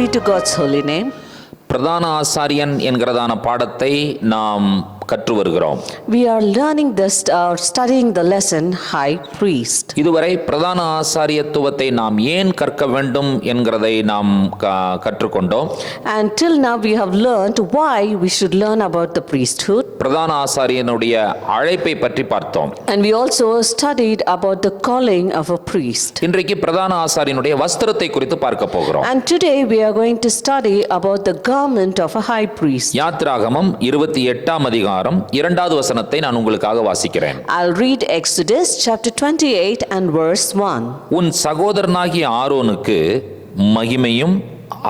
be to God's holy name. பிரதான ஆசாரியன் என்கிறதான பாடத்தை நாம் கற்று வருகிறோம். We are learning this, studying the lesson High Priest. இதுவரை பிரதான ஆசாரியத்துவத்தை நாம் ஏன் கற்க வேண்டும் என்கிறதை நாம் கற்றுக்கொண்டோம். And till now we have learned why we should learn about the priesthood. பிரதான ஆசாரியனுடைய அழைப்பை பற்றி பார்த்தோம். And we also studied about the calling of a priest. இன்றைக்கு பிரதான ஆசாரியனுடைய வஸ்திரத்தை குறித்து பார்க்க போகிறோம். And today we are going to study about the garment of a high priest. யாத்திராகமம் 28ஆம் அதிகாரம் 2வது வசனத்தை நான் உங்களுக்காக வாசிக்கிறேன். I'll read Exodus chapter 28 and verse 1. உன் சகோதரனாகிய ஆரோனுக்கு மகிமையும்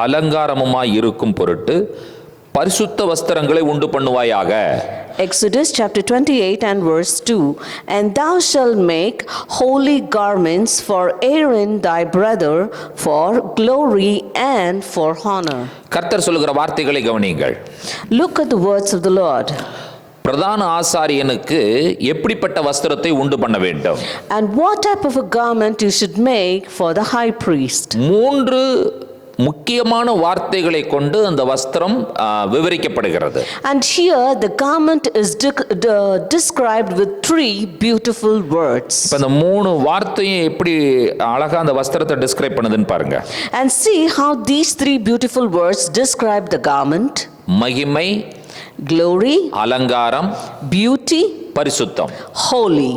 அலங்காரமுமாய் இருக்கும் பொருட்டு பரிசுத்த வஸ்திரங்களை உண்டு பண்ணுவாயாக. Exodus chapter 28 and verse 2. And thou shalt make holy garments for Aaron thy brother for glory and for honor. கர்த்தர் சொல்லுகிற வார்த்தைகளை கவனியுங்கள். Look at the words of the Lord. பிரதான ஆசாரியனுக்கு எப்படிப்பட்ட வஸ்திரத்தை உண்டு பண்ண வேண்டும்? And what type of a garment you should make for the high priest? 3 முக்கியமான வார்த்தைகளை கொண்டு அந்த வஸ்திரம் விவரிக்கப்படுகிறது. And here the garment is described with 3 beautiful words. இப்ப அந்த 3 வார்த்தையும் எப்படி அழகா அந்த வஸ்திரத்தை டிஸ்கிரைப் பண்ணுதுன்னு பாருங்க. And see how these 3 beautiful words describe the garment. மகிமை, glory, அலங்காரம், beauty, பரிசுத்தம். holy.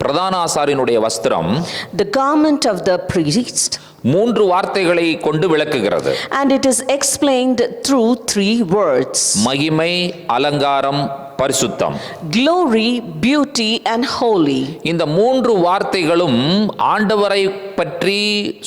பிரதான ஆசாரியனுடைய வஸ்திரம் The garment of the priest 3 வார்த்தைகளை கொண்டு விளக்குகிறது. and it is explained through 3 words. மகிமை, அலங்காரம், பரிசுத்தம். Glory, beauty and holy. இந்த 3 வார்த்தைகளும் ஆண்டவரை பற்றி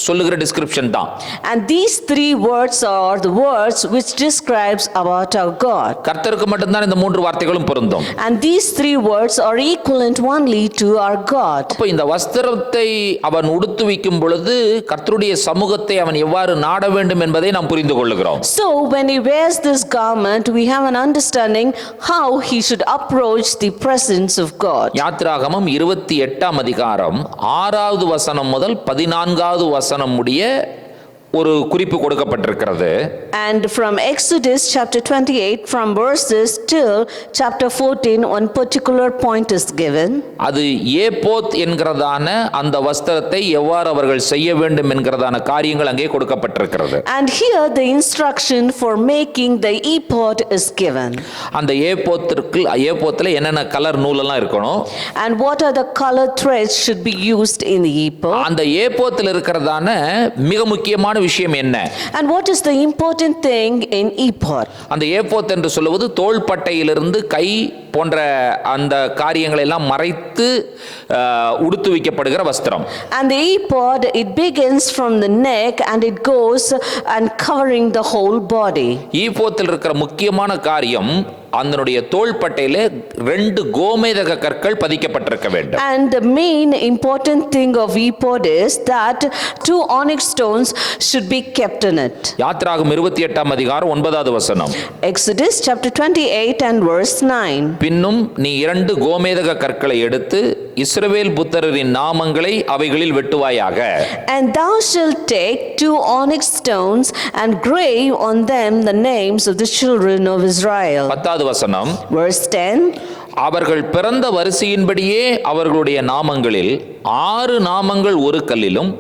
சொல்லுகிற டிஸ்கிரிப்ஷன் தான். And these 3 words are the words which describes about our God. கர்த்தருக்கு மட்டும்தான் இந்த 3 வார்த்தைகளும் பொருந்தும். And these 3 words are equivalent only to our God. அப்ப இந்த வஸ்திரத்தை அவன் உடுத்துவிக்கும் பொழுது கர்த்தருடைய சமூகத்தை அவன் எவ்வாறு நாட வேண்டும் என்பதை நாம் புரிந்து கொள்கிறோம். So when he wears this garment, we have an understanding how he should approach the presence of God. யாத்திராகமம் 28ஆம் அதிகாரம் 6வது வசனம் முதல் 14வது வசனம் முடிய ஒரு குறிப்பு கொடுக்கப்பட்டிருக்கிறது. And from Exodus chapter 28 from verses till chapter 14 one particular point is given. அது ஏபோத் என்கிறதான அந்த வஸ்திரத்தை எவ்வாறு அவர்கள் செய்ய வேண்டும் என்கிறதான காரியங்கள் அங்கே கொடுக்கப்பட்டிருக்கிறது. And here the instruction for making the ephod is given. அந்த ஏபோத்துல என்னென்ன கலர் நூலெல்லாம் இருக்கணும்? And what are the color threads should be used in the ephod? அந்த ஏபோத்துல இருக்கிறதான மிக முக்கியமான விஷயம் என்ன? And what is the important thing in ephod? அந்த ஏபோத் என்று சொல்லுவது தோள்பட்டையிலிருந்து கை போன்ற அந்த காரியங்களை எல்லாம் மறைத்து உடுத்துவிக்கப்படுகிற வஸ்திரம். And the ephod, it begins from the neck and it goes and covering the whole body. ஈபோத்தில் இருக்கிற முக்கியமான காரியம் அதனுடைய தோள்பட்டையில 2 கோமேதக கற்கள் பதிக்கப்பட்டிருக்க வேண்டும். And the main important thing of ephod is that 2 onyx stones should be kept in it. யாத்திராகமம் 28ஆம் அதிகாரம் 9வது வசனம். Exodus chapter 28 and verse 9. பின்னும் நீ 2 கோமேதக கற்களை எடுத்து இஸ்ரவேல் புத்திரரின் நாமங்களை அவைகளில் வெட்டுவாயாக. And thou shalt take 2 onyx stones and grave on them the names of the children of Israel. 10வது வசனம். Verse 10. அவர்கள் பிறந்த வரிசையின்படியே அவர்களுடைய நாமங்களில் 6 நாமங்கள் ஒரு கல்லிலும்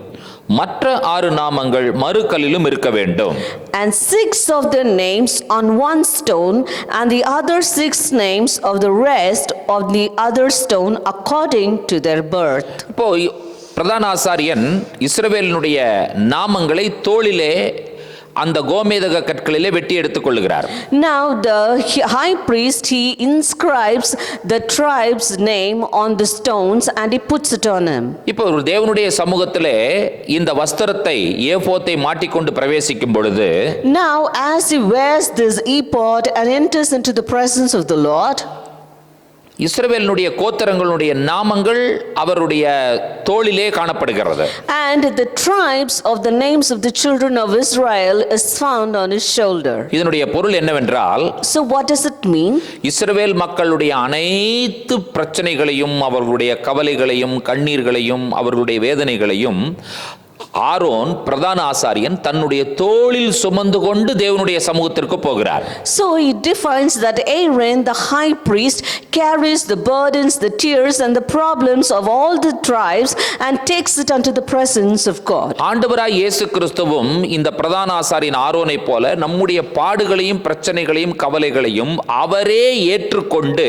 மற்ற 6 நாமங்கள் மறு கல்லிலும் இருக்க வேண்டும். And 6 of their names on one stone and the other 6 names of the rest of the other stone according to their birth. இப்போ பிரதான ஆசாரியன் இஸ்ரவேலினுடைய நாமங்களை தோளிலே அந்த கோமேதக கற்களிலே வெட்டி எடுத்துக் கொள்கிறார். Now the high priest, he inscribes the tribe's name on the stones and he puts it on him. இப்போ ஒரு தேவனுடைய சமூகத்திலே இந்த வஸ்திரத்தை ஏபோத்தை மாட்டிக்கொண்டு பிரவேசிக்கும் பொழுது, Now as he wears this ephod and enters into the presence of the Lord, இஸ்ரவேலினுடைய கோத்திரங்களுடைய நாமங்கள் அவருடைய தோளிலே காணப்படுகிறது. And the tribes of the names of the children of Israel is found on his shoulder. இதனுடைய பொருள் என்னவென்றால், So what does it mean? இஸ்ரவேல் மக்களுடைய அனைத்து பிரச்சனைகளையும் அவர்களுடைய கவலைகளையும் கண்ணீர்களையும் அவர்களுடைய வேதனைகளையும் ஆரோன் பிரதான ஆசாரியன் தன்னுடைய தோளில் சுமந்து கொண்டு தேவனுடைய சமூகத்திற்கு போகிறார். So it defines that Aaron, the high priest, carries the burdens, the tears and the problems of all the tribes and takes it unto the presence of God. ஆண்டவராய் இயேசு கிறிஸ்துவும் இந்த பிரதான ஆசாரியன் ஆரோனை போல நம்முடைய பாடுகளையும் பிரச்சனைகளையும் கவலைகளையும் அவரே ஏற்றுக்கொண்டு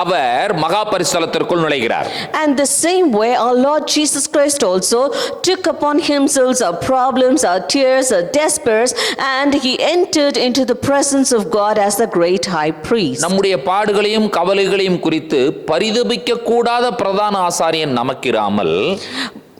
அவர் மகா பரிசுத்தலத்திற்குள் நுழைகிறார். And the same way our Lord Jesus Christ also took upon himself our problems, our tears, our despairs, and he entered into the presence of God as the great high priest. நம்முடைய பாடுகளையும் கவலைகளையும் குறித்து பரிதபிக்க கூடாத பிரதான ஆசாரியன் நமக்கிராமல்,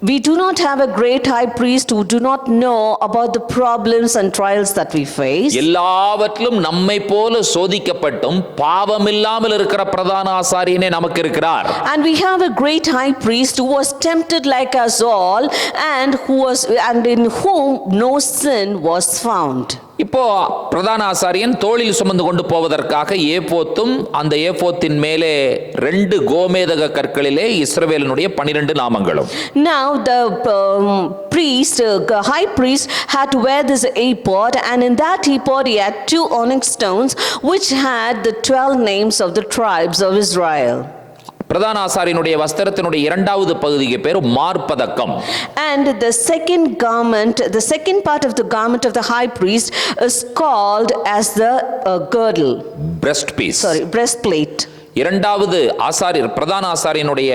we do not have a great high priest who do not know about the problems and trials that we face. எல்லாவற்றிலும் நம்மை போல சோதிக்கப்பட்டும் பாவமில்லாமல் இருக்கிற பிரதான ஆசாரியனே நமக்கு இருக்கிறார். And we have a great high priest who was tempted like us all and in whom no sin was found. இப்போ பிரதான ஆசாரியன் தோளில் சுமந்து கொண்டு போவதற்காக ஏபோத்தும் அந்த ஏபோத்தின் மேலே 2 கோமேதக கற்களிலே இஸ்ரவேலினுடைய 12 நாமங்களும். Now the high priest had to wear this ephod, and in that ephod he had 2 onyx stones which had the 12 names of the tribes of Israel. பிரதான ஆசாரியனுடைய வஸ்திரத்தினுடைய இரண்டாவது பகுதிக்கு பேர் மார்பதக்கம். And the second garment, the second part of the garment of the high priest is called as the girdle. Breastplate. இரண்டாவது ஆசாரியர் பிரதான ஆசாரியனுடைய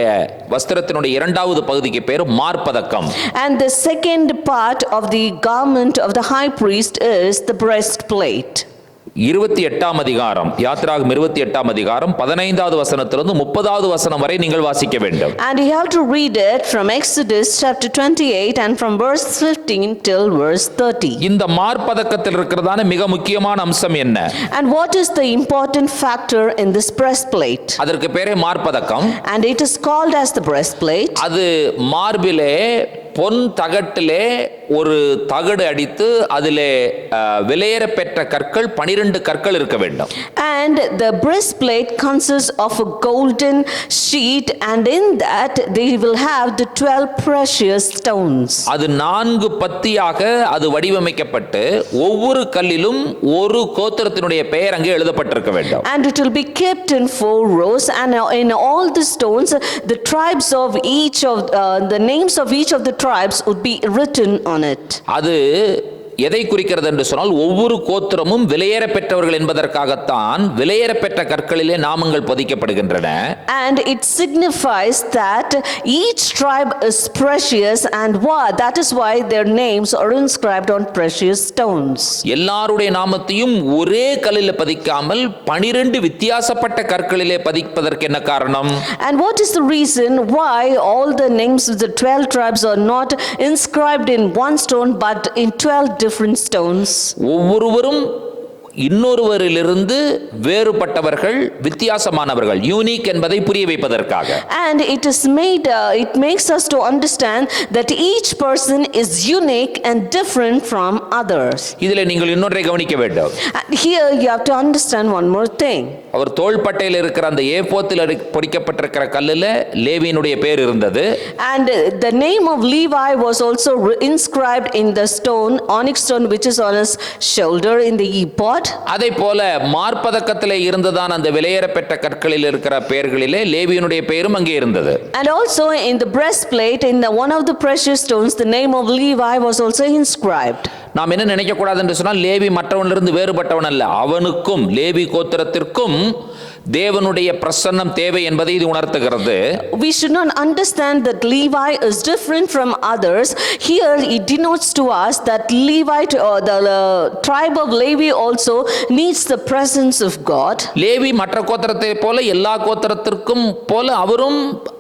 வஸ்திரத்தினுடைய இரண்டாவது பகுதிக்கு பேர் மார்பதக்கம். And the second part of the garment of the high priest is the breastplate. 28ஆம் அதிகாரம், யாத்திராகமம் 28ஆம் அதிகாரம் 15வது வசனத்திலிருந்து 30வது வசனம் வரை நீங்கள் வாசிக்க வேண்டும். And you have to read it from Exodus chapter 28 and from verse 15 till verse 30. இந்த மார்பதக்கத்தில் இருக்கிறதான மிக முக்கியமான அம்சம் என்ன? And what is the important factor in this breastplate? அதற்கு பேரே மார்பதக்கம். And it is called as the breastplate. அது மார்பிலே பொன் தகட்டிலே ஒரு தகடு அடித்து அதிலே விலையேற பெற்ற கற்கள் 12 கற்கள் இருக்க வேண்டும். And the breastplate consists of a golden sheet, and in that they will have the 12 precious stones. அது 4 பத்தியாக அது வடிவமைக்கப்பட்டு ஒவ்வொரு கல்லிலும் ஒரு கோத்திரத்தினுடைய பெயர் அங்கே எழுதப்பட்டிருக்க வேண்டும். And it will be kept in 4 rows, and in all the stones the tribes of each of the names of each of the tribes would be written on it. அது எதை குறிக்கிறது என்று சொன்னால் ஒவ்வொரு கோத்திரமும் விலையேற பெற்றவர்கள் என்பதற்காகத்தான் விலையேற பெற்ற கற்களிலே நாமங்கள் பதிக்கப்படுகின்றன. And it signifies that each tribe is precious, and that is why their names are inscribed on precious stones. எல்லாருடைய நாமத்தையும் ஒரே கல்லில் பதிக்காமல் 12 வித்தியாசப்பட்ட கற்களிலே பதிப்பதற்கு என்ன காரணம்? And what is the reason why all the names of the 12 tribes are not inscribed in one stone but in 12 different stones? ஒவ்வொருவரும் இன்னொருவரிலிருந்து வேறுபட்டவர்கள், வித்தியாசமானவர்கள், unique என்பதை புரிய வைப்பதற்காக. And it makes us to understand that each person is unique and different from others. இதிலே நீங்கள் இன்னொன்றை கவனிக்க வேண்டும். And here you have to understand one more thing. அவர் தோள்பட்டையில் இருக்கிற அந்த ஏபோத்தில் பொறிக்கப்பட்டிருக்கிற கல்லில் லேவியினுடைய பேர் இருந்தது. And the name of Levi was also inscribed in the stone, onyx stone, which is on his shoulder in the ephod. அதை போல மார்பதக்கத்திலே இருந்ததான் அந்த விலையேற பெற்ற கற்களில் இருக்கிற பெயர்களிலே லேவியினுடைய பெயரும் அங்கே இருந்தது. And also in the breastplate, in one of the precious stones, the name of Levi was also inscribed. நாம் என்ன நினைக்க கூடாது என்று சொன்னால் லேவி மற்றவனிலிருந்து வேறுபட்டவன் அல்ல, அவனுக்கும் லேவி கோத்திரத்திற்கும் தேவனுடைய பிரசன்னம் தேவை என்பதை இது உணர்த்துகிறது. We should not understand that Levi is different from others. Here it denotes to us that Levite or the tribe of Levi also needs the presence of God. Levi மற்ற கோத்திரத்தை போல எல்லா கோத்திரத்திற்கும் போல அவரும்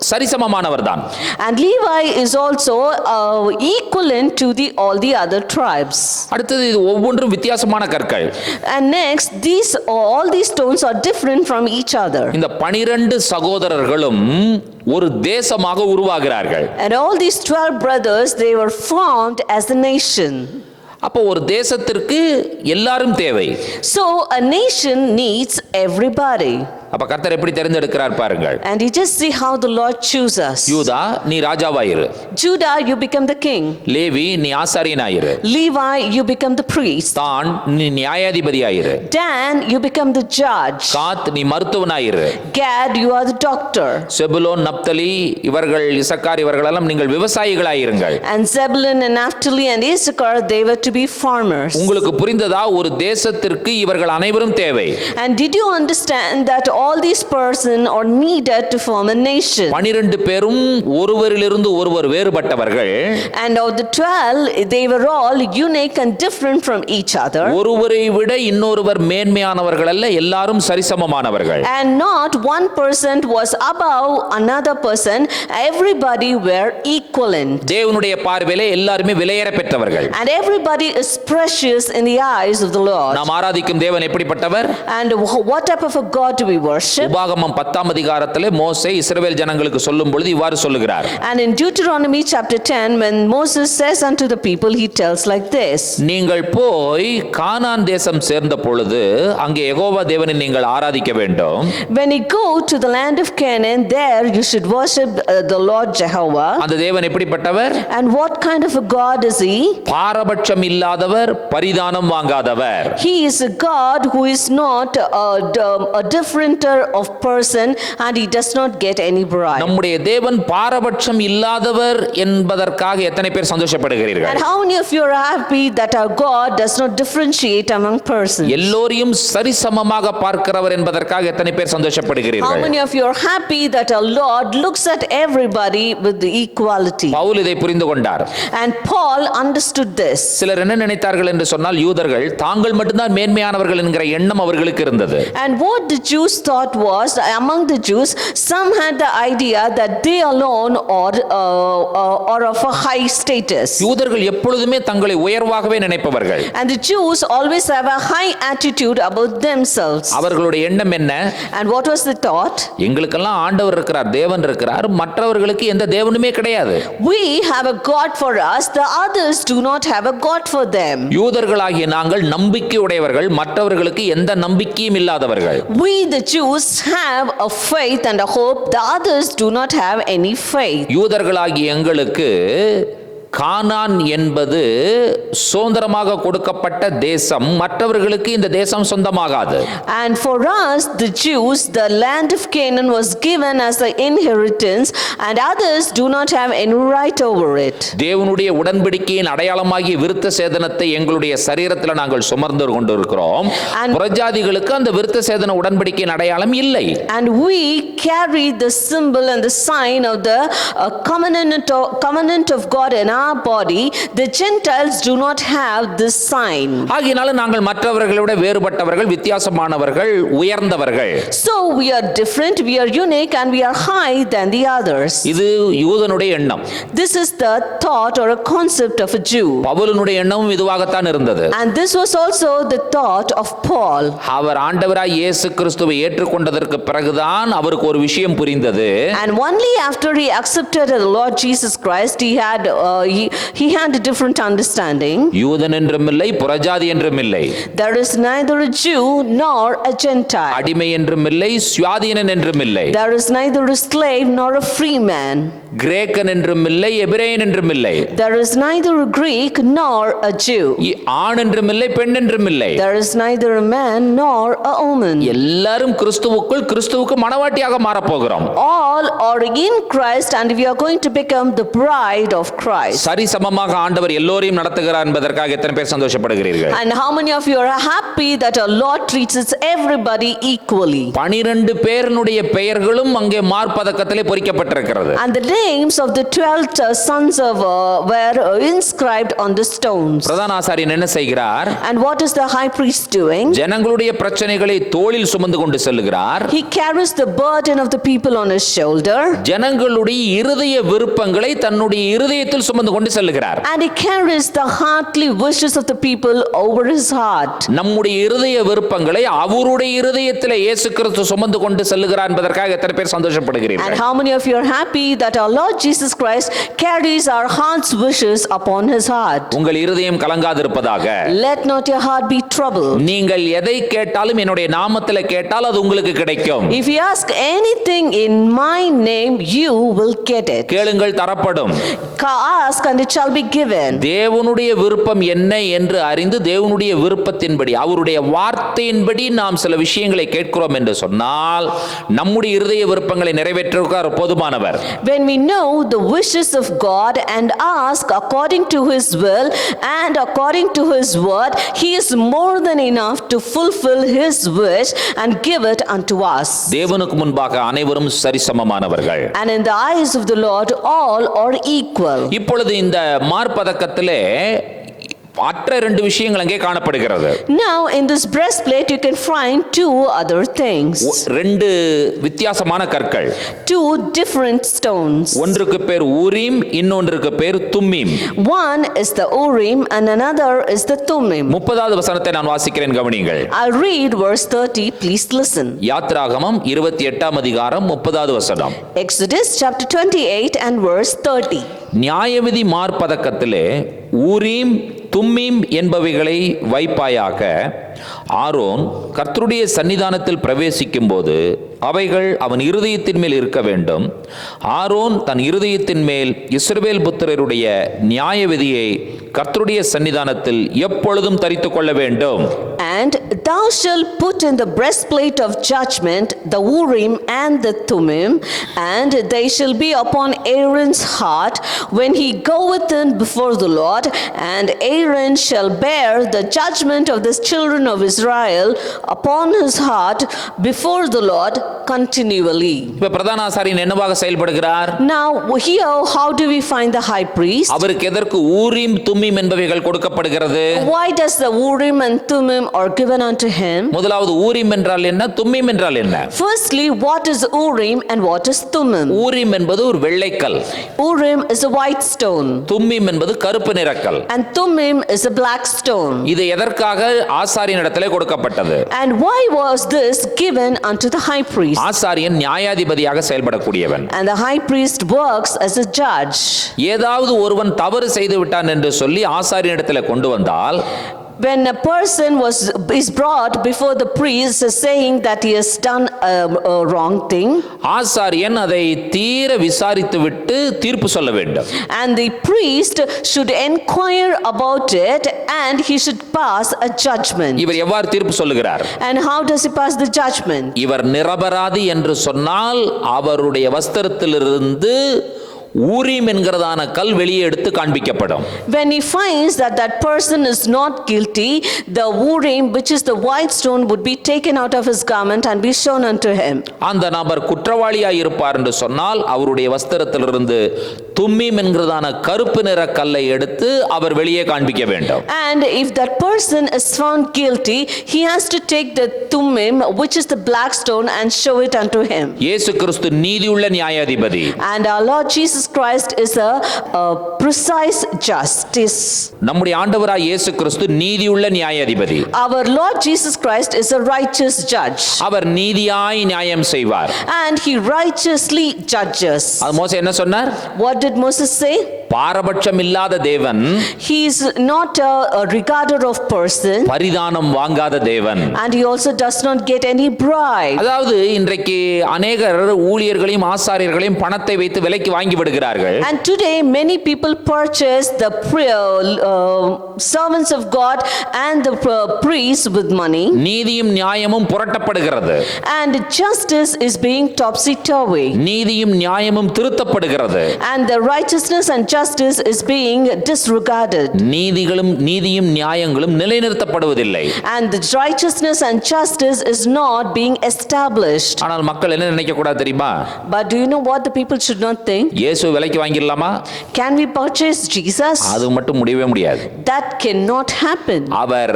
சரிசமமானவர்தான். And Levi is also equivalent to all the other tribes. அடுத்தது இது ஒவ்வொன்றும் வித்தியாசமான கற்கள். And next all these stones are different from each other. இந்த 12 சகோதரர்களும் ஒரு தேசமாக உருவாகிறார்கள். And all these 12 brothers, they were formed as a nation. அப்போ ஒரு தேசத்திற்கு எல்லாரும் தேவை. So a nation needs everybody. அப்ப கர்த்தர் எப்படி தெரிந்தெடுக்கிறார் பாருங்கள். And you just see how the Lord chooses us. யூதா நீ ராஜாவாயிரு. Judah, you become the king. Levi நீ ஆசாரியனாயிரு. Levi, you become the priest. தான் நீ நியாயாதிபதியாயிரு. Dan, you become the judge. காத் நீ மருத்துவனாயிரு. Gad, you are the doctor. செபுலோன் நப்தலி இவர்கள் இசக்கார் இவர்களெல்லாம் நீங்கள் விவசாயிகளாயிருங்கள். And Zebulun and Naphtali and Issachar, they were to be farmers. உங்களுக்கு புரிந்ததா ஒரு தேசத்திற்கு இவர்கள் அனைவரும் தேவை. And did you understand that all these persons are needed to form a nation? 12 பேரும் ஒருவரிலிருந்து ஒருவர் வேறுபட்டவர்கள். And of the 12, they were all unique and different from each other. ஒருவரை விட இன்னொருவர் மேன்மையானவர்கள் அல்ல, எல்லாரும் சரிசமமானவர்கள். And not one person was above another person, everybody were equivalent. தேவனுடைய பார்வையிலே எல்லாரும் விலையேற பெற்றவர்கள். And everybody is precious in the eyes of the Lord. நாம் ஆராதிக்கும் தேவன் எப்படிப்பட்டவர்? And what type of a God do we worship? உபாகமம் 10ஆம் அதிகாரத்திலே மோசே இஸ்ரவேல் ஜனங்களுக்கு சொல்லும் பொழுது இவ்வாறு சொல்லுகிறார். And in Deuteronomy chapter 10, when Moses says unto the people, he tells like this. நீங்கள் போய் கானான் தேசம் சேர்ந்த பொழுது அங்கே யெகோவா தேவனை நீங்கள் ஆராதிக்க வேண்டும். When you go to the land of Canaan, there you should worship the Lord Jehovah. அந்த தேவன் எப்படிப்பட்டவர்? And what kind of a God is he? பாரபட்சம் இல்லாதவர், பரிதானம் வாங்காதவர். He is a God who is not a differenter of person, and he does not get any bribe. நம்முடைய தேவன் பாரபட்சம் இல்லாதவர் என்பதற்காக எத்தனை பேர் சந்தோஷப்படுகிறீர்கள்? And how many of you are happy that our God does not differentiate among persons? எல்லோரையும் சரிசமமாக பார்க்கிறவர் என்பதற்காக எத்தனை பேர் How சந்தோஷப்படுகிறீர்கள்? many of you are happy that our Lord looks at everybody with the equality? Pavul இதை புரிந்து கொண்டார். And Paul understood this. சிலர் என்ன நினைத்தார்கள் என்று சொன்னால் யூதர்கள் தாங்கள் மட்டும்தான் மேன்மையானவர்கள் என்கிற எண்ணம் அவர்களுக்கு இருந்தது. And what the Jews thought was, among the Jews, some had the idea that they alone are of a high status. யூதர்கள் எப்பொழுதுமே தங்களை உயர்வாகவே நினைப்பவர்கள். And the Jews always have a high attitude about themselves. அவர்களுடைய எண்ணம் என்ன? And what was the thought? எங்களுக்கெல்லாம் ஆண்டவர் இருக்கிறார், தேவன் இருக்கிறார், மற்றவர்களுக்கு எந்த தேவனுமே கிடையாது. We have a God for us, the others do not have a God for them. யூதர்களாகிய நாங்கள் நம்பிக்கை உடையவர்கள், மற்றவர்களுக்கு எந்த நம்பிக்கையும் இல்லாதவர்கள். We the Jews have a faith and a hope, the others do not have any faith. யூதர்களாகிய எங்களுக்கு கானான் என்பது சுதந்திரமாக கொடுக்கப்பட்ட தேசம், மற்றவர்களுக்கு இந்த தேசம் சொந்தமாகாது. And for us the Jews, the land of Canaan was given as the inheritance, and others do not have any right over it. தேவனுடைய உடன்படிக்கையின் அடையாளமாகிய விருத்த சேதனத்தை எங்களுடைய சரீரத்தில் நாங்கள் சுமந்து கொண்டிருக்கிறோம். புறஜாதிகளுக்கு அந்த விருத்த சேதன உடன்படிக்கையின் அடையாளம் இல்லை. And we carry the symbol and the sign of the covenant of God in our body. The Gentiles do not have this sign. ஆகையினால நாங்கள் மற்றவர்களை விட வேறுபட்டவர்கள், வித்தியாசமானவர்கள், உயர்ந்தவர்கள். So we are different, we are unique, and we are high than the others. இது யூதனுடைய எண்ணம். This is the thought or a concept of a Jew. பவுலுடைய எண்ணமும் இதுவாகத்தான் இருந்தது. And this was also the thought of Paul. அவர் ஆண்டவராய் இயேசு கிறிஸ்துவை ஏற்றுக்கொண்டதற்கு பிறகுதான் அவருக்கு ஒரு விஷயம் புரிந்தது. And only after he accepted the Lord Jesus Christ, he had a different understanding. யூதன் என்றும் இல்லை, புறஜாதி என்றும் இல்லை. There is neither a Jew nor a Gentile. அடிமை என்றும் இல்லை, சுயாதீனன் என்றும் இல்லை. There is neither a slave nor a free man. கிரேக்கன் என்றும் இல்லை, எபிரேயன் என்றும் இல்லை. There is neither a Greek nor a Jew. ஆண் என்றும் இல்லை, பெண் என்றும் இல்லை. There is neither a man nor a woman. எல்லாரும் கிறிஸ்துவுக்கு மணவாட்டியாக மாறப் போகிறோம். All are in Christ, and we are going to become the bride of Christ. சரிசமமாக ஆண்டவர் எல்லோரையும் நடத்துகிறார் என்பதற்காக எத்தனை பேர் சந்தோஷப்படுகிறீர்கள்? And how many of you are happy that our Lord treats everybody equally? 12 பேருடைய பெயர்களும் அங்கே மார்பதக்கத்திலே பொறிக்கப்பட்டிருக்கிறது. And the names of the 12 sons of were inscribed on the stones. பிரதான ஆசாரியன் என்ன செய்கிறார்? And what is the high priest doing? ஜனங்களுடைய பிரச்சனைகளை தோளில் சுமந்து கொண்டு செல்கிறார். He carries the burden of the people on his shoulder. ஜனங்களுடைய இருதய விருப்பங்களை தன்னுடைய இருதயத்தில் சுமந்து கொண்டு செல்கிறார். And he carries the heartly wishes of the people over his heart. நம்முடைய இருதய விருப்பங்களை அவருடைய இருதயத்திலே இயேசு கிறிஸ்து சுமந்து கொண்டு செல்கிறார் என்பதற்காக எத்தனை பேர் சந்தோஷப்படுகிறீர்கள்? And how many of you are happy that our Lord Jesus Christ carries our heart's wishes upon his heart? உங்கள் இருதயம் கலங்காதிருப்பதாக. Let not your heart be trouble. நீங்கள் எதை கேட்டாலும் என்னுடைய நாமத்தில் கேட்டால் அது உங்களுக்கு கிடைக்கும். If you ask anything in my name, you will get it. கேளுங்கள் தரப்படும். Ask and it shall be given. தேவனுடைய விருப்பம் என்ன என்று அறிந்து தேவனுடைய விருப்பத்தின்படி அவருடைய வார்த்தையின்படி நாம் சில விஷயங்களை கேட்கிறோம் என்று சொன்னால் நம்முடைய இருதய விருப்பங்களை நிறைவேற்றுவதற்கு போதுமானவர். When we know the wishes of God and ask according to his will and according to his word, he is more than enough to fulfill his wish and give it unto us. தேவனுக்கு முன்பாக அனைவரும் சரிசமமானவர்கள். And in the eyes of the Lord all are equal. இப்பொழுது இந்த மார்பதக்கத்திலே மற்ற ரெண்டு விஷயங்கள் அங்கே காணப்படுகிறது. Now in this breastplate you can find two other things. ரெண்டு வித்தியாசமான கற்கள். Two different stones. ஒன்றுக்கு பேர் ஊரீம், இன்னொன்றுக்கு பேர் Thummim. One is the Urim and another is the Thummim. 30வது வசனத்தை நான் வாசிக்கிறேன், கவனியுங்கள். I'll read verse 30, please listen. யாத்ராகமம் 28ஆம் அதிகாரம் 30வது வசனம். Exodus chapter 28 and verse 30. நியாயவிதி மார்பதக்கத்திலே Urim Thummim என்பவைகளை வைப்பாயாக. ஆரோன் கர்த்தருடைய சன்னிதானத்தில் பிரவேசிக்கும் போது அவைகள் அவன் இருதயத்தின் மேல் இருக்க வேண்டும். ஆரோன் தன் இருதயத்தின் மேல் இஸ்ரவேல் புத்திரருடைய நியாயவிதியை கர்த்தருடைய சன்னிதானத்தில் எப்பொழுதும் தரித்துக் கொள்ள வேண்டும். And thou shalt put in the breastplate of judgment the Urim and the Thummim, and they shall be upon Aaron's heart when he goeth in before the Lord, and Aaron shall bear the judgment of the children of Israel upon his heart before the Lord continually. இப்ப பிரதான ஆசாரியன் என்னவாக செயல்படுகிறார்? Now here how do we find the high priest? அவருக்கு எதற்கு Urim Thummim என்பவைகள் கொடுக்கப்படுகிறது? Why does the Urim and Thummim are given unto him? முதலாவது ஊரீம் என்றால் என்ன, தும்மீம் என்றால் என்ன? Firstly, what is Urim and what is Thummim? ஊரீம் என்பது ஒரு வெள்ளைக்கல். Urim is a white stone. Thummim என்பது கருப்பு நிறக்கல். And Thummim is a black stone. இது எதற்காக ஆசாரியனிடத்திலே கொடுக்கப்பட்டது? And why was this given unto the high priest? ஆசாரியன் நியாயாதிபதியாக செயல்படக்கூடியவன். And the high priest works as a judge. ஏதாவது ஒருவன் தவறு செய்து விட்டான் என்று சொல்லி ஆசாரியனிடத்திலே கொண்டு வந்தால், when a person is brought before the priest saying that he has done a wrong thing, ஆசாரியன் அதை தீர விசாரித்துவிட்டு தீர்ப்பு சொல்ல வேண்டும். and the priest should inquire about it and he should pass a judgment. இவர் எவ்வாறு தீர்ப்பு சொல்லுகிறார்? And how does he pass the judgment? இவர் நிரபராதி என்று சொன்னால் அவருடைய வஸ்திரத்திலிருந்து ஊரீம் என்கிறதான கல் வெளியே எடுத்து காண்பிக்கப்படும். When he finds that that person is not guilty, the Urim, which is the white stone, would be taken out of his garment and be shown unto him. அந்த நபர் குற்றவாளியாய் இருப்பார் என்று சொன்னால் அவருடைய வஸ்திரத்திலிருந்து தும்மீம் என்கிறதான கருப்பு நிற கல்லை எடுத்து அவர் வெளியே காண்பிக்க வேண்டும். And if that person is found guilty, he has to take the Thummim, which is the black stone, and show it unto him. இயேசு கிறிஸ்து நீதியுள்ள நியாயாதிபதி. And our Lord Jesus Christ is a precise justice. நம்முடைய ஆண்டவராய் இயேசு கிறிஸ்து நீதியுள்ள நியாயாதிபதி. Our Lord Jesus Christ is a righteous judge. அவர் நீதியாய் நியாயம் செய்வார். And he righteously judges. அது மோசே என்ன சொன்னார்? What did Moses say? பாரபட்சம் இல்லாத தேவன். He is not a regarder of person. பரிதானம் வாங்காத தேவன். And he also does not get any bribe. அதாவது இன்றைக்கு அநேகர் ஊழியர்களையும் ஆசாரியர்களையும் பணத்தை வைத்து விலைக்கு வாங்கி விடுகிறார்கள். And today many people purchase the servants of God and the priests with money. நீதியும் நியாயமும் புரட்டப்படுகிறது. And justice is being topsy-turvy. நீதியும் நியாயமும் திருத்தப்படுகிறது. And the righteousness and justice is being disregarded. நீதியும் நியாயங்களும் நிலைநிறுத்தப்படுவதில்லை. And the righteousness and justice is not being established. ஆனால் மக்கள் என்ன நினைக்க கூடாது தெரியுமா? But do you know what the people should not think? இயேசு விலைக்கு வாங்கிடலாமா? Can we purchase Jesus? அது மட்டும் முடியவே முடியாது. That cannot happen. அவர்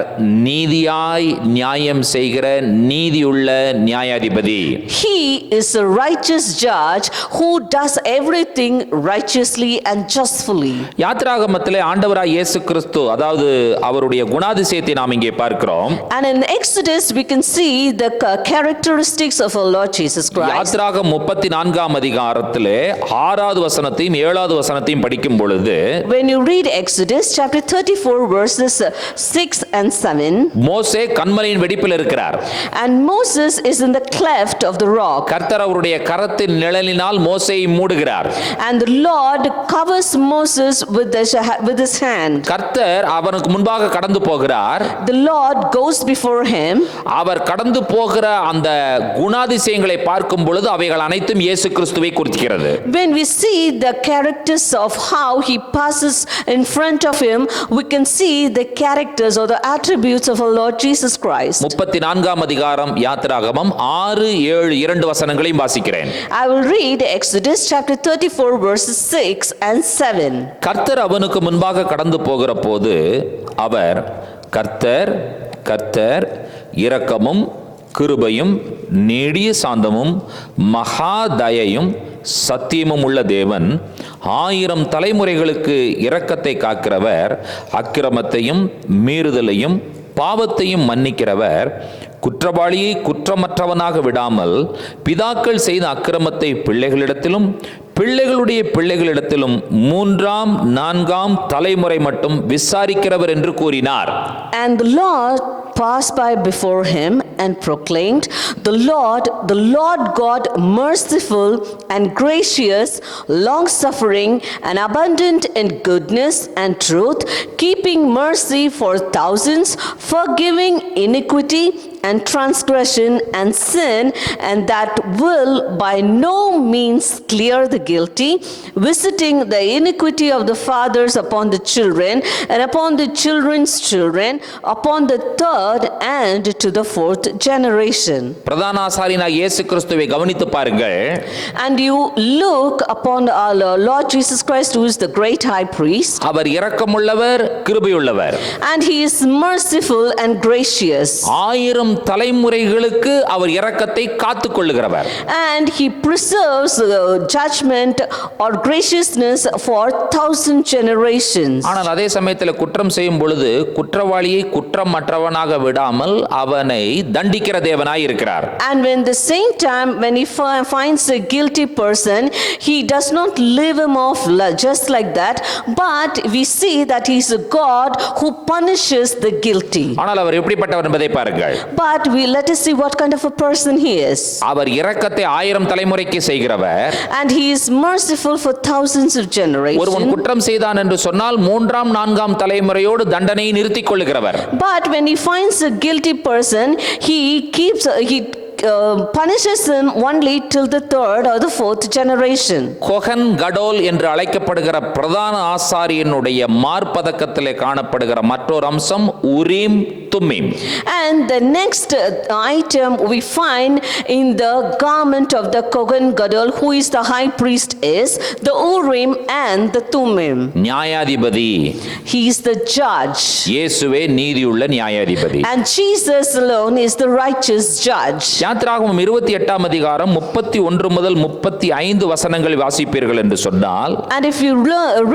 நீதியாய் நியாயம் செய்கிற நீதியுள்ள நியாயாதிபதி. He is a righteous judge who does everything righteously and justly. யாத்ராகமத்திலே ஆண்டவராய் இயேசு கிறிஸ்து, அதாவது அவருடைய குணாதிசயத்தை நாம் இங்கே பார்க்கிறோம். And in Exodus we can see the characteristics of our Lord Jesus Christ. யாத்ராகம் 34ஆம் அதிகாரத்திலே 6வது வசனத்தையும் 7வது வசனத்தையும் படிக்கும் பொழுது when you read Exodus chapter 34 verses 6 and 7, மோசே கன்மலையின் வெடிப்பில் இருக்கிறார். and Moses is in the cleft of the rock, கர்த்தர் அவருடைய கரத்தின் நிழலினால் மோசேயை மூடுகிறார். and the Lord covers Moses with his hand. கர்த்தர் அவனுக்கு முன்பாக கடந்து போகிறார். The Lord goes before him. அவர் கடந்து போகிற அந்த குணாதிசயங்களை பார்க்கும் பொழுது அவைகள் அனைத்தும் இயேசு கிறிஸ்துவை குறிக்கிறது. When we see the characters of how he passes in front of him, we can see the characters or the attributes of our Lord Jesus Christ. 34ஆம் அதிகாரம் யாத்திராகமம் 6, 7, 2 வசனங்களையும் வாசிக்கிறேன். I will read Exodus chapter 34 verses 6 and 7. கர்த்தர் அவனுக்கு முன்பாக கடந்து போகிற போது அவர் கர்த்தர் கர்த்தர் இரக்கமும் கிருபையும் நீடிய சாந்தமும் மகா தயையும் சத்தியமும் உள்ள தேவன், 1000 தலைமுறைகளுக்கு இரக்கத்தை காக்கிறவர், அக்கிரமத்தையும் மீறுதலையும் பாவத்தையும் மன்னிக்கிறவர், குற்றவாளியை குற்றமற்றவனாக விடாமல் பிதாக்கள் செய்த அக்கிரமத்தை பிள்ளைகளிடத்திலும் பிள்ளைகளுடைய பிள்ளைகளிடத்திலும் 3ஆம் 4ஆம் தலைமுறை மட்டும் விசாரிக்கிறவர் என்று கூறினார். And the Lord passed by before him and proclaimed, the Lord God, merciful and gracious, long-suffering and abundant in goodness and truth, keeping mercy for thousands, forgiving iniquity and transgression and sin, and that will by no means clear the guilty, visiting the iniquity of the fathers upon the children and upon the children's children, upon the third and to the fourth generation. பிரதான ஆசாரியனாகிய இயேசு கிறிஸ்துவை கவனித்து பாருங்கள். And you look upon our Lord Jesus Christ, who is the great high priest. Our இரக்கமுள்ளவர், கிருபையுள்ளவர். And he is merciful and gracious. 1000 தலைமுறைகளுக்கு அவர் இரக்கத்தை காத்துக் கொள்ளுகிறவர். And he preserves judgment or graciousness for 1000 generations. ஆனால் அதே சமயத்தில் குற்றம் செய்யும் பொழுது குற்றவாளியை குற்றமற்றவனாக விடாமல் அவனை தண்டிக்கிற தேவனாய் இருக்கிறார். And when the same time when he finds a guilty person, he does not leave him off just like that, but we see that he is a God who punishes the guilty. ஆனால் அவர் எப்படிப்பட்டவர் என்பதை பாருங்கள். But let us see what kind of a person he is. அவர் இரக்கத்தை 1000 தலைமுறைக்கு செய்கிறவர். And he is merciful for thousands of generations. ஒருவன் குற்றம் செய்தான் என்று சொன்னால் 3ஆம் 4ஆம் தலைமுறையோடு தண்டனையை நிறுத்திக் கொள்ளுகிறவர். But when he finds a guilty person, he punishes him only till the third or the fourth generation. கொகன் கடோல் என்று அழைக்கப்படுகிற பிரதான ஆசாரியனுடைய மார்பதக்கத்திலே காணப்படுகிற மற்றொரு அம்சம் உரீம் Thummim. And the next item we find in the garment of the Kohen Gadol, who is the high priest, is the Urim and the Thummim. நியாயாதிபதி. He is the judge. இயேசுவே நீதியுள்ள நியாயாதிபதி. And Jesus alone is the righteous judge. யாத்திராகமம் 28ஆம் அதிகாரம் 31 முதல் 35 வசனங்களை வாசிப்பீர்கள் என்று சொன்னால், and if you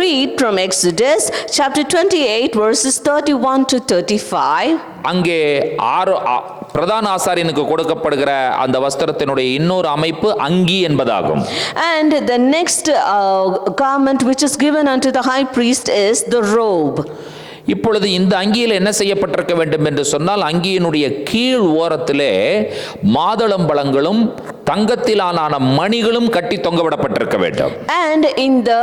read from Exodus chapter 28 verses 31 to 35, அங்கே பிரதான ஆசாரியனுக்கு கொடுக்கப்படுகிற அந்த வஸ்திரத்தினுடைய இன்னொரு அமைப்பு அங்கி என்பதாகும். And the next garment which is given unto the high priest is the robe. இப்பொழுது இந்த அங்கியில் என்ன செய்யப்பட்டிருக்க வேண்டும் என்று சொன்னால், அங்கியினுடைய கீழ் ஓரத்திலே மாதுளம்பழங்களும் தங்கத்திலான மணிகளும் கட்டி தொங்கவிடப்பட்டிருக்க வேண்டும். And in the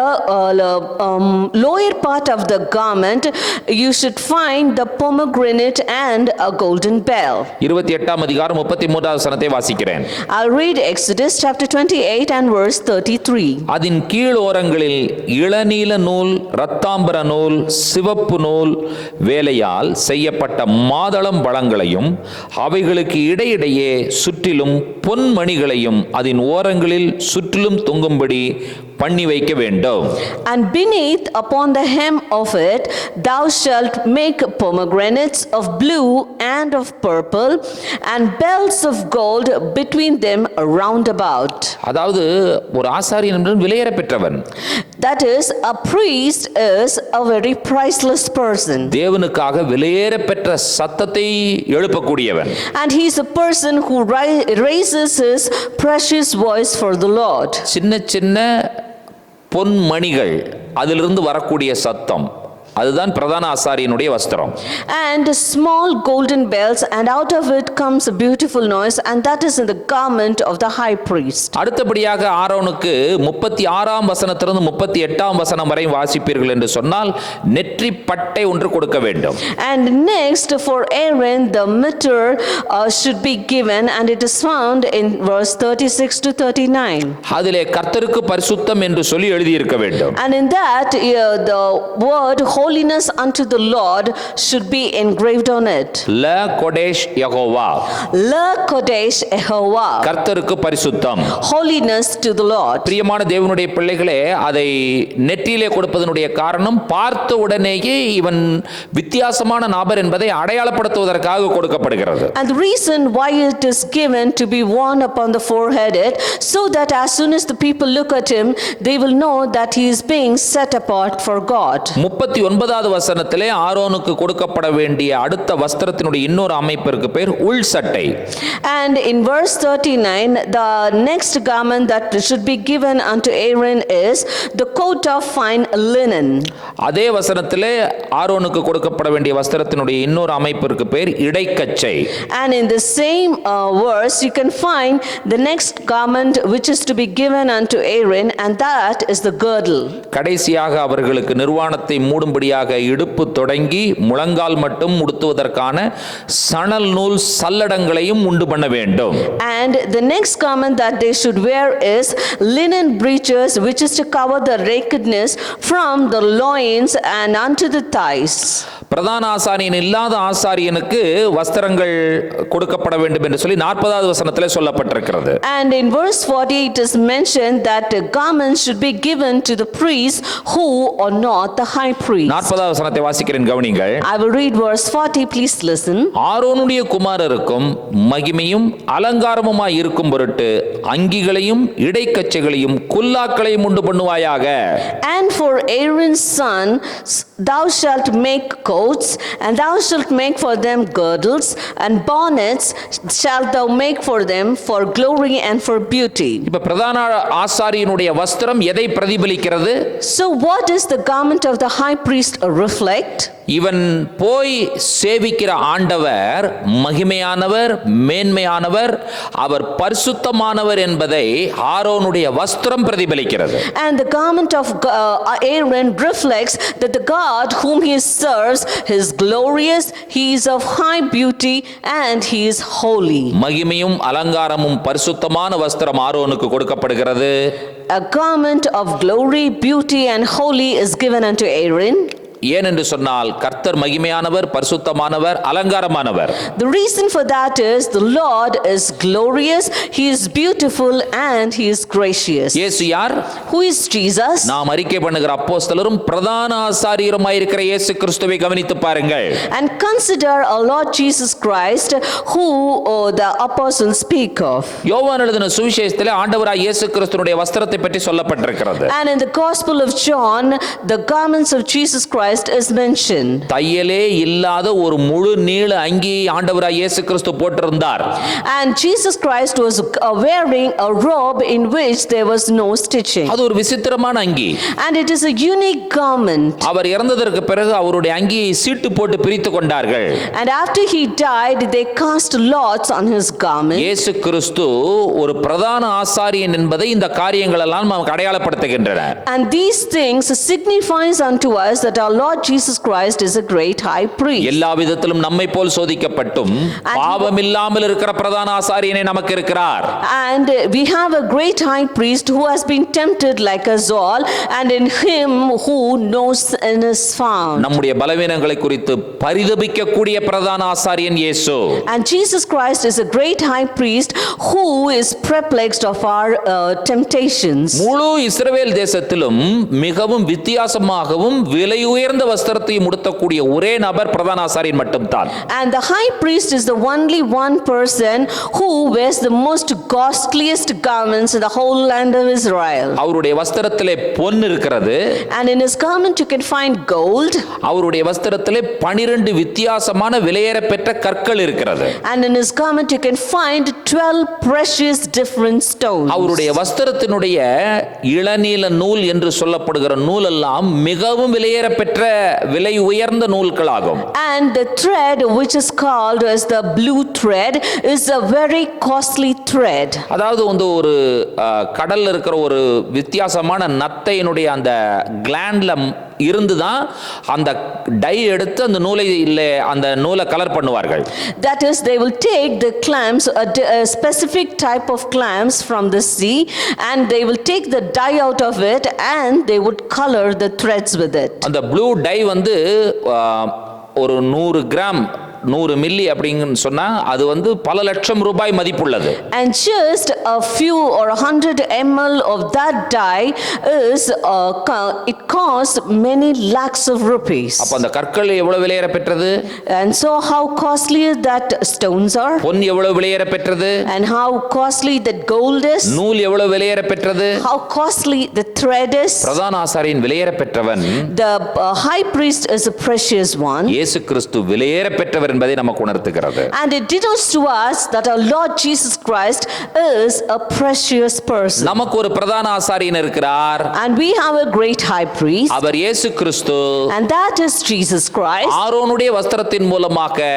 lower part of the garment you should find the pomegranate and a golden bell. 28ஆம் அதிகாரம் 33வது வசனத்தை வாசிக்கிறேன். I'll read Exodus chapter 28 and verse 33. அதன் கீழ் ஓரங்களில் இளநீல நூல், இரத்தாம்பர நூல், சிவப்பு நூல் வேலையால் செய்யப்பட்ட மாதளம் பழங்களையும் அவைகளுக்கு இடையிடையே சுற்றிலும் பொன்மணிகளையும் அதன் ஓரங்களில் சுற்றிலும் தொங்கும்படி பண்ணி வைக்க வேண்டும். And beneath upon the hem of it thou shalt make pomegranates of blue and of purple and bells of gold between them round about. அதாவது ஒரு ஆசாரியன் என்பவன் விலையேற பெற்றவன். That is, a priest is a very priceless person. தேவனுக்காக விலையேற பெற்ற சத்தத்தை எழுப்பக்கூடியவன். And he is a person who raises his precious voice for the Lord. சின்ன சின்ன பொன்மணிகள் அதிலிருந்து வரக்கூடிய சத்தம் அதுதான் பிரதான ஆசாரியனுடைய வஸ்திரம். And small golden bells, and out of it comes a beautiful noise, and that is in the garment of the high priest. அடுத்தபடியாக ஆரோனுக்கு 36ஆம் வசனத்திலிருந்து 38ஆம் வசனம் வரை வாசிப்பீர்கள் என்று சொன்னால் நெற்றி பட்டை ஒன்று கொடுக்க வேண்டும். And next for Aaron the mitre should be given, and it is found in verse 36 to 39. அதிலே கர்த்தருக்கு பரிசுத்தம் என்று சொல்லி எழுதியிருக்க வேண்டும். And in that the word holiness unto the Lord should be engraved on it. ல கொடேஷ் யெகோவா, La Kodesh Yehovah, கர்த்தருக்கு பரிசுத்தம். holiness to the Lord. பிரியமான தேவனுடைய பிள்ளைகளே, அதை நெற்றியிலே கொடுப்பதனுடைய காரணம் பார்த்த உடனேயே இவன் வித்தியாசமான நபர் என்பதை அடையாளப்படுத்துவதற்காக கொடுக்கப்படுகிறது. And the reason why it is given to be worn upon the forehead, so that as soon as the people look at him, they will know that he is being set apart for God. 39வது வசனத்திலே ஆரோனுக்கு கொடுக்கப்பட வேண்டிய அடுத்த வஸ்திரத்தினுடைய இன்னொரு அமைப்பிற்கு பேர் உள் சட்டை. And in verse 39, the next garment that should be given unto Aaron is the coat of fine linen. அதே வசனத்திலே ஆரோனுக்கு கொடுக்கப்பட வேண்டிய வஸ்திரத்தினுடைய இன்னொரு அமைப்பிற்கு பேர் இடைக்கச்சை. And in the same verse you can find the next garment which is to be given unto Aaron, and that is the girdle. கடைசியாக அவர்களுக்கு நிர்வாணத்தை மூடும்படியாக இடுப்பு தொடங்கி முழங்கால் மட்டும் உடுத்துவதற்கான சணல் நூல் சல்லடங்களையும் உண்டு பண்ண வேண்டும். And the next garment that they should wear is linen breeches, which is to cover the nakedness from the loins and unto the thighs. பிரதான ஆசாரியன் இல்லாத ஆசாரியனுக்கு வஸ்திரங்கள் கொடுக்கப்பட வேண்டும் என்று சொல்லி 40வது வசனத்திலே சொல்லப்பட்டிருக்கிறது. And in verse 40 it is mentioned that garments should be given to the priests who are not the high priest. 40வது வசனத்தை வாசிக்கிறேன், கவனிங்கள். I will read verse 40, please listen. ஆரோனுடைய குமாரருக்கும் மகிமையும் அலங்காரமுமாய் இருக்கும் பொருட்டு அங்கிகளையும் இடைக்கச்சைகளையும் குல்லாக்களையும் உண்டு பண்ணுவாயாக. And for Aaron's son thou shalt make coats, and thou shalt make for them girdles, and bonnets shalt thou make for them for glory and for beauty. இப்ப பிரதான ஆசாரியனுடைய வஸ்திரம் எதை பிரதிபலிக்கிறது? So what does the garment of the high priest reflect? இவன் போய் சேவிக்கிற ஆண்டவர் மகிமையானவர், மேன்மையானவர், அவர் பரிசுத்தமானவர் என்பதை ஆரோனுடைய வஸ்திரம் பிரதிபலிக்கிறது. And the garment of Aaron reflects that the God whom he serves is glorious, he is of high beauty, and he is holy. மகிமையும் அலங்காரமும் பரிசுத்தமான வஸ்திரம் ஆரோனுக்கு கொடுக்கப்படுகிறது. A garment of glory, beauty, and holy is given unto Aaron. ஏனென்று சொன்னால் கர்த்தர் மகிமையானவர், பரிசுத்தமானவர், அலங்காரமானவர். The reason for that is the Lord is glorious, he is beautiful, and he is gracious. இயேசு யார்? Who is Jesus? நாம் அறிக்கை பண்ணுகிற அப்போஸ்தலரும் பிரதான ஆசாரியருமாய் இருக்கிற இயேசு கிறிஸ்துவை கவனித்து பாருங்கள். And consider our Lord Jesus Christ, who the apostles speak of. யோவான் எழுதின சுவிசேஷத்திலே ஆண்டவராய் இயேசு கிறிஸ்துவினுடைய வஸ்திரத்தை பற்றி சொல்லப்பட்டிருக்கிறது. And in the Gospel of John, the garments of Jesus Christ is mentioned. தையலே இல்லாத ஒரு முழு நீள அங்கி ஆண்டவராய் இயேசு கிறிஸ்து போட்டிருந்தார். And Jesus Christ was wearing a robe in which there was no stitching. அது ஒரு விசித்திரமான அங்கி. And it is a unique garment. அவர் இறந்ததற்கு பிறகு அவருடைய அங்கியை சீட்டு போட்டு பிரித்து கொண்டார்கள். And after he died, they cast lots on his garment. இயேசு கிறிஸ்து ஒரு பிரதான ஆசாரியன் என்பதை இந்த காரியங்கள் எல்லாம் நமக்கு அடையாளப்படுத்துகின்றன. And these things signifies unto us that our Lord Jesus Christ is a great high priest. எல்லா விதத்திலும் நம்மை போல் சோதிக்கப்பட்டும் பாவமில்லாமல் இருக்கிற பிரதான ஆசாரியனே நமக்கு இருக்கிறார். And we have a great high priest who has been tempted like us all, and in him who knows and is found. நம்முடைய பலவீனங்களை குறித்து பரிதபிக்க கூடிய பிரதான ஆசாரியன் இயேசு. And Jesus Christ is a great high priest who is perplexed of our temptations. முழு இஸ்ரவேல் தேசத்திலும் மிகவும் வித்தியாசமாகவும் விலை உயர்ந்த வஸ்திரத்தையும் உடுத்தக்கூடிய ஒரே நபர் பிரதான ஆசாரியன் மட்டும்தான். And the high priest is the only one person who wears the most costliest garments in the whole land of Israel. அவருடைய வஸ்திரத்திலே பொன் இருக்கிறது. And in his garment you can find gold. அவருடைய வஸ்திரத்திலே 12 வித்தியாசமான விலையேற பெற்ற கற்கள் இருக்கிறது. And in his garment you can find 12 precious different stones. அவருடைய வஸ்திரத்தினுடைய இளநீல நூல் என்று சொல்லப்படுகிற நூல் எல்லாம் மிகவும் விலையேற பெற்ற விலை உயர்ந்த நூல்களாகும். And the thread which is called as the blue thread is a very costly thread. அதாவது ஒரு கடல்ல இருக்கிற ஒரு வித்தியாசமான நத்தையினுடைய அந்த கிளாண்ட்ல இருந்துதான் அந்த டை எடுத்து அந்த நூலை கலர் பண்ணுவார்கள். That is, they will take the clams, a specific type of clams from the sea, and they will take the dye out of it and they would color the threads with it. அந்த blue tie ஒரு 100 gram 100 milli அப்படிங்கன்னு சொன்னா அது பல லட்சம் ரூபாய் மதிப்புள்ளது. And just a few or 100 ml of that dye is it costs many lakhs of rupees. அப்ப அந்த கற்கள் எவ்வளவு விலையேற பெற்றது? And so how costly that stones are? பொன் எவ்வளவு விலையேற பெற்றது? And how costly that gold is? நூல் எவ்வளவு விலையேற பெற்றது? How costly the thread is? பிரதான ஆசாரியன் விலையேற பெற்றவன். The high priest is a precious one. இயேசு கிறிஸ்து விலையேற பெற்றவர் என்பதை நமக்கு உணர்த்துகிறது. And it denotes to us that our Lord Jesus Christ is a precious person. நமக்கு ஒரு பிரதான ஆசாரியன் இருக்கிறார். And we have a great high priest. அவர் இயேசு கிறிஸ்து. And that is Jesus Christ. ஆரோனுடைய வஸ்திரத்தின் மூலமாக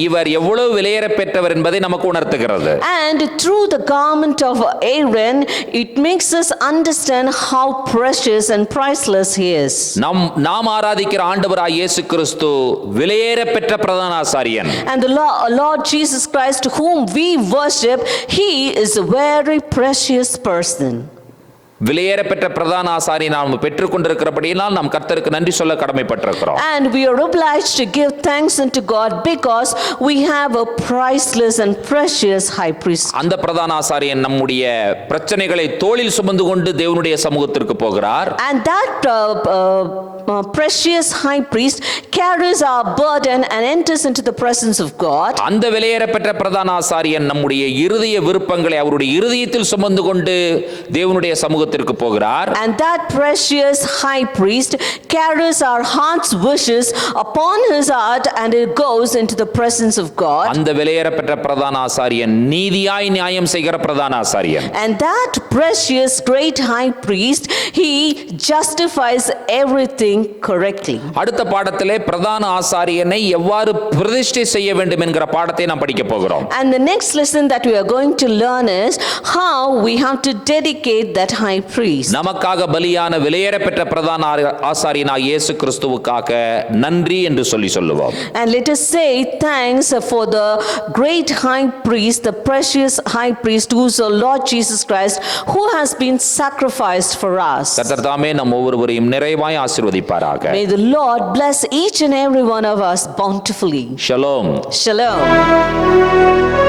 இவர் எவ்வளவு விலையேற பெற்றவர் என்பதை நமக்கு உணர்த்துகிறது. And through the garment of Aaron it makes us understand how precious and priceless he is. நாம் ஆராதிக்கிற ஆண்டவராகிய இயேசு கிறிஸ்து விலையேற பெற்ற பிரதான ஆசாரியன். And the Lord Jesus Christ whom we worship, he is a very precious person. விலையேற பெற்ற பிரதான ஆசாரியனை நாம் பெற்றுக்கொண்டிருக்கிறபடியால் நாம் கர்த்தருக்கு நன்றி சொல்ல கடமைப்பட்டிருக்கிறோம். And we are obliged to give thanks unto God because we have a priceless and precious high priest. அந்த பிரதான ஆசாரியன் நம்முடைய பிரச்சனைகளை தோளில் சுமந்து கொண்டு தேவனுடைய சமூகத்திற்கு போகிறார். And that precious high priest carries our burden and enters into the presence of God. அந்த விலையேற பெற்ற பிரதான ஆசாரியன் நம்முடைய இருதய விருப்பங்களை அவருடைய இருதயத்தில் சுமந்து கொண்டு தேவனுடைய சமூகத்திற்கு போகிறார். And that precious high priest carries our heart's wishes upon his heart and it goes into the presence of God. அந்த விலையேற பெற்ற பிரதான ஆசாரியன் நீதியாய் நியாயம் செய்கிற பிரதான ஆசாரியன். And that precious great high priest, he justifies everything correctly. அடுத்த பாடத்திலே பிரதான ஆசாரியனை எவ்வாறு பிரதிஷ்டை செய்ய வேண்டும் என்கிற பாடத்தை நாம் படிக்க போகிறோம். And the next lesson that we are going to learn is how we have to dedicate that high priest. நமக்காக பலியான விலையேற பெற்ற பிரதான ஆசாரியனாகிய இயேசு கிறிஸ்துவுக்காக நன்றி என்று சொல்லுவோம். And let us say thanks for the great high priest, the precious high priest who is our Lord Jesus Christ, who has been sacrificed for us. கர்த்தர் தாமே நம் ஒவ்வொருவரையும் நிறைவாய் ஆசீர்வதிப்பாராக. May the Lord bless each and every one of us bountifully. Shalom. Shalom.